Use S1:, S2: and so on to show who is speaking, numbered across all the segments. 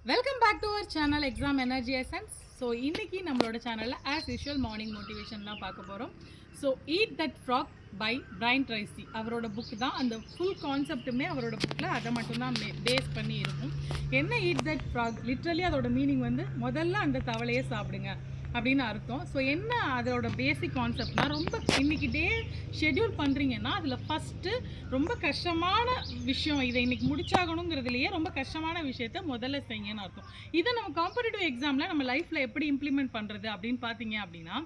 S1: Welcome back to our channel exam energy essence. So இன்றைக்கி நம்மளோட சேனலில் ஆஸ் யூஷுவல் மார்னிங் மோட்டிவேஷன் தான் பார்க்க போகிறோம். So eat that frog by Brian Tracy அவரோட புக் தான். அந்த ஃபுல் கான்செப்ட்டுமே அவரோட புக்கில் அதை மட்டும்தான் பேஸ் பண்ணி இருக்கும். என்ன ஈட் தட் ஃப்ராக், லிட்ரலி அதோட மீனிங் வந்து முதல்ல அந்த தவளையை சாப்பிடுங்க அப்படின்னு அர்த்தம். ஸோ என்ன அதோட பேசிக் கான்செப்ட்னா, ரொம்ப இன்றைக்கி டே ஷெட்யூல் பண்ணுறீங்கன்னா அதில் ஃபஸ்ட்டு ரொம்ப கஷ்டமான விஷயம், இதை இன்றைக்கி முடிச்சாகணுங்கிறதுலையே ரொம்ப கஷ்டமான விஷயத்த முதல்ல செய்யுங்கன்னு அர்த்தம். இதை நம்ம காம்படிட்டிவ் எக்ஸாமில் நம்ம லைஃப்பில் எப்படி இம்ப்ளிமெண்ட் பண்ணுறது அப்படின்னு பார்த்தீங்க அப்படின்னா,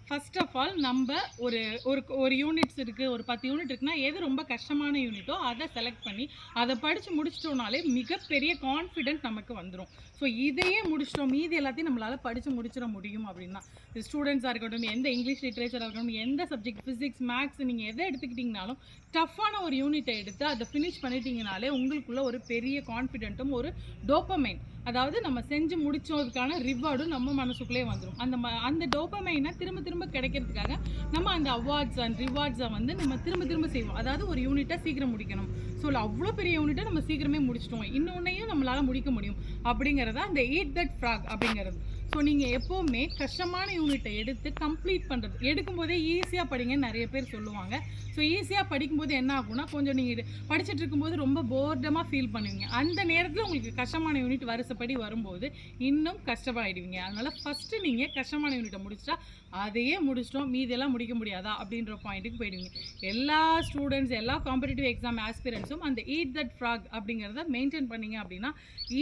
S1: ஃபர்ஸ்ட் ஆஃப் ஆல் நம்ம ஒரு ஒரு ஒரு யூனிட்ஸ் இருக்குது, ஒரு 10 யூனிட் இருக்குன்னா எது ரொம்ப கஷ்டமான யூனிட்டோ அதை செலக்ட் பண்ணி அதை படித்து முடிச்சிட்டோம்னாலே மிகப்பெரிய கான்ஃபிடென்ட் நமக்கு வந்துடும். ஸோ இதையே முடிச்சிட்டோம், மீதி எல்லாத்தையும் நம்மளால் படித்து முடிச்சிட முடியும் அப்படின்னா, ஸ்டூடெண்ட்ஸாக இருக்கட்டும், எந்த இங்கிலீஷ் லிட்ரேச்சராக இருக்கட்டும், எந்த சப்ஜெக்ட் ஃபிசிக்ஸ் மேக்ஸ் நீங்கள் எதை எடுத்துக்கிட்டிங்கனாலும் டஃப்பான ஒரு யூனிட்டை எடுத்து அதை ஃபினிஷ் பண்ணிட்டீங்கனாலே உங்களுக்குள்ள ஒரு பெரிய கான்ஃபிடென்ட்டும் ஒரு டோப்பமைன், அதாவது நம்ம செஞ்சு முடிச்சதுக்கான ரிவார்டும் நம்ம மனசுக்குள்ளே வந்துடும். அந்த டோப்பமைனை திரும்ப திரும்ப கிடைக்கிறதுக்காக நம்ம அந்த அவார்ட்ஸ் அண்ட் ரிவார்ட்ஸை வந்து நம்ம திரும்ப திரும்ப செய்வோம். அதாவது ஒரு யூனிட்டை சீக்கிரம் முடிக்கணும், ஸோ அவ்வளோ பெரிய யூனிட்டை நம்ம சீக்கிரமே முடிச்சிட்டோம், இன்னொன்னையும் நம்மளால் முடிக்க முடியும் அப்படிங்கிறத அந்த ஈட் தட் ஃப்ராக் அப்படிங்கிறது. ஸோ நீங்கள் எப்போவுமே கஷ்டமான யூனிட்டை எடுத்து கம்ப்ளீட் பண்ணுறது, எடுக்கும்போதே ஈஸியாக படிங்கன்னு நிறைய பேர் சொல்லுவாங்க. ஸோ ஈஸியாக படிக்கும்போது என்ன ஆகும்னா, கொஞ்சம் நீங்கள் படிச்சுட்டு இருக்கும்போது ரொம்ப போர்டமாக ஃபீல் பண்ணுவீங்க. அந்த நேரத்தில் உங்களுக்கு கஷ்டமான யூனிட் வருஷப்படி வரும்போது இன்னும் கஷ்டமாயிடுவீங்க. அதனால் ஃபஸ்ட்டு நீங்கள் கஷ்டமான யூனிட்டை முடிச்சிட்டா அதையே முடிச்சிட்டோம், மீதியெல்லாம் முடிக்க முடியாதா அப்படின்ற பாயிண்ட்டுக்கு போயிடுவீங்க. எல்லா ஸ்டூடெண்ட்ஸ், எல்லா காம்படிட்டிவ் எக்ஸாம் ஆஸ்பிரண்ட்ஸும் அந்த ஈட் தட் ஃப்ராக் அப்படிங்கிறத மெயின்டைன் பண்ணிங்க அப்படின்னா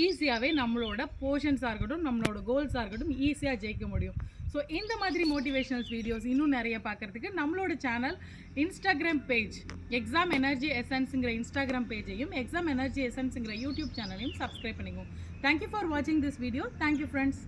S1: ஈஸியாகவே நம்மளோட போர்ஷன்ஸாக இருக்கட்டும், நம்மளோட கோல்ஸாக இருக்கட்டும் ஈஸியாக ஜெயிக்க முடியும். ஸோ இந்த மாதிரி மோட்டிவேஷனல்ஸ் வீடியோஸ் இன்னும் நிறைய பார்க்குறதுக்கு நம்மளோட channel Instagram page exam energy எசன்ஸுங்கிற இன்ஸ்டாகிராம் பேஜையும் எக்ஸாம் எனர்ஜி எசன்ஸுங்கிற யூடியூப் சேனலையும் சப்ஸ்கிரைப் பண்ணிக்கோங்க. தேங்க்யூ ஃபார் வாட்சிங் திஸ் வீடியோ. Thank you friends.